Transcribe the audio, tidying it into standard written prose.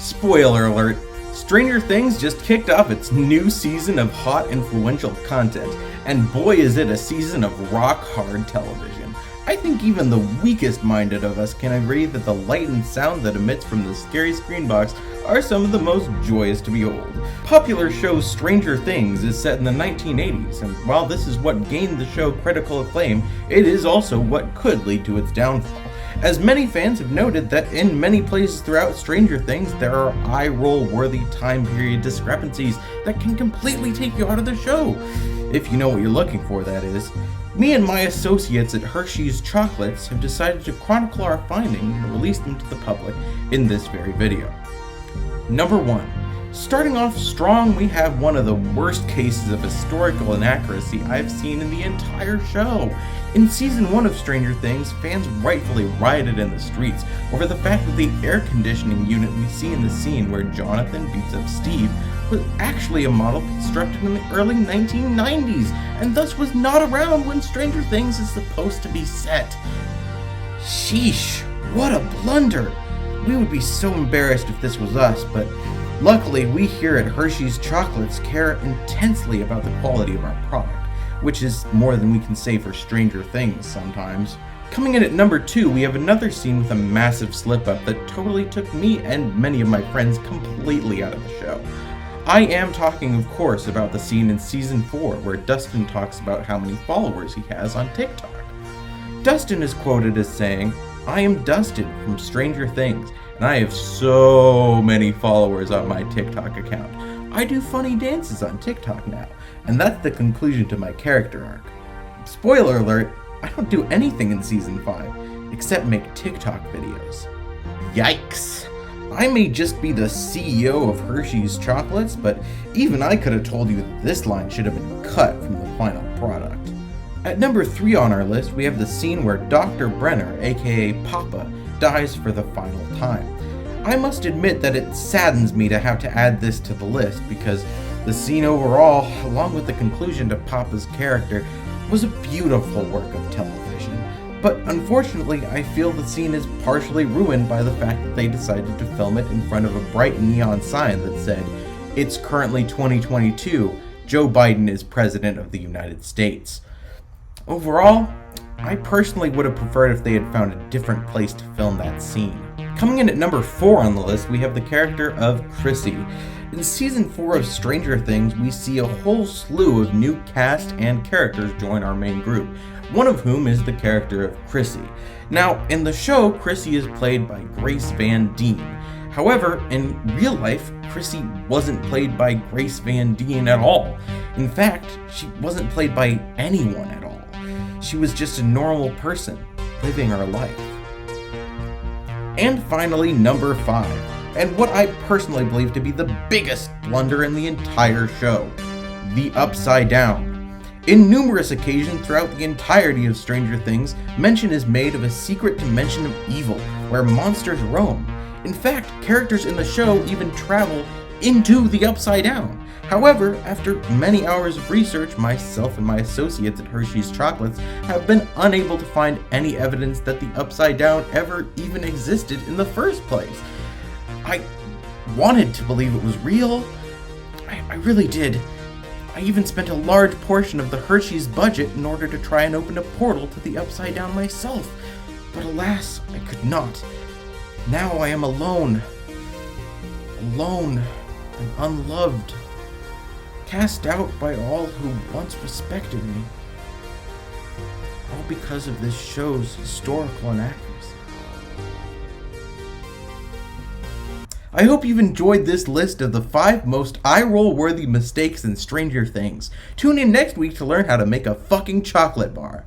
Spoiler alert, Stranger Things just kicked off its new season of hot, influential content, and boy is it a season of rock-hard television. I think even the weakest-minded of us can agree that the light and sound that emits from the scary screen box are some of the most joyous to behold. Popular show Stranger Things is set in the 1980s, and while this is what gained the show critical acclaim, it is also what could lead to its downfall, as many fans have noted that in many places throughout Stranger Things there are eye-roll worthy time period discrepancies that can completely take you out of the show. If you know what you're looking for, that is. Me and my associates at Hershey's Chocolates have decided to chronicle our findings and release them to the public in this very video. Number 1. Starting off strong, we have one of the worst cases of historical inaccuracy I've seen in the entire show. In season 1 of Stranger Things, fans rightfully rioted in the streets over the fact that the air conditioning unit we see in the scene where Jonathan beats up Steve was actually a model constructed in the early 1990s, and thus was not around when Stranger Things is supposed to be set. Sheesh, what a blunder! We would be so embarrassed if this was us, but luckily we here at Hershey's Chocolates care intensely about the quality of our product, which is more than we can say for Stranger Things sometimes. Coming in at number 2, we have another scene with a massive slip-up that totally took me and many of my friends completely out of the show. I am talking, of course, about the scene in season 4 where Dustin talks about how many followers he has on TikTok. Dustin is quoted as saying, "I am Dustin from Stranger Things, and I have so many followers on my TikTok account. I do funny dances on TikTok now, and that's the conclusion to my character arc." Spoiler alert, I don't do anything in season 5, except make TikTok videos. Yikes! I may just be the CEO of Hershey's Chocolates, but even I could have told you that this line should have been cut from the final product. At number 3 on our list, we have the scene where Dr. Brenner, aka Papa, dies for the final time. I must admit that it saddens me to have to add this to the list because the scene overall, along with the conclusion to Papa's character, was a beautiful work of television. But unfortunately, I feel the scene is partially ruined by the fact that they decided to film it in front of a bright neon sign that said, "It's currently 2022, Joe Biden is President of the United States." Overall, I personally would have preferred if they had found a different place to film that scene. Coming in at number 4 on the list, we have the character of Chrissy. In season 4 of Stranger Things, we see a whole slew of new cast and characters join our main group, one of whom is the character of Chrissy. Now, in the show, Chrissy is played by Grace Van Dien. However, in real life, Chrissy wasn't played by Grace Van Dien at all. In fact, she wasn't played by anyone at all. She was just a normal person, living her life. And finally, number 5, and what I personally believe to be the biggest blunder in the entire show, the Upside Down. In numerous occasions throughout the entirety of Stranger Things, mention is made of a secret dimension of evil where monsters roam. In fact, characters in the show even travel into the Upside Down. However, after many hours of research, myself and my associates at Hershey's Chocolates have been unable to find any evidence that the Upside Down ever even existed in the first place. I wanted to believe it was real. I really did. I even spent a large portion of the Hershey's budget in order to try and open a portal to the Upside Down myself. But alas, I could not. Now I am alone. Alone and unloved. Cast out by all who once respected me. All because of this show's historical inaccuracy. I hope you've enjoyed this list of the 5 most eye-roll worthy mistakes in Stranger Things. Tune in next week to learn how to make a fucking chocolate bar.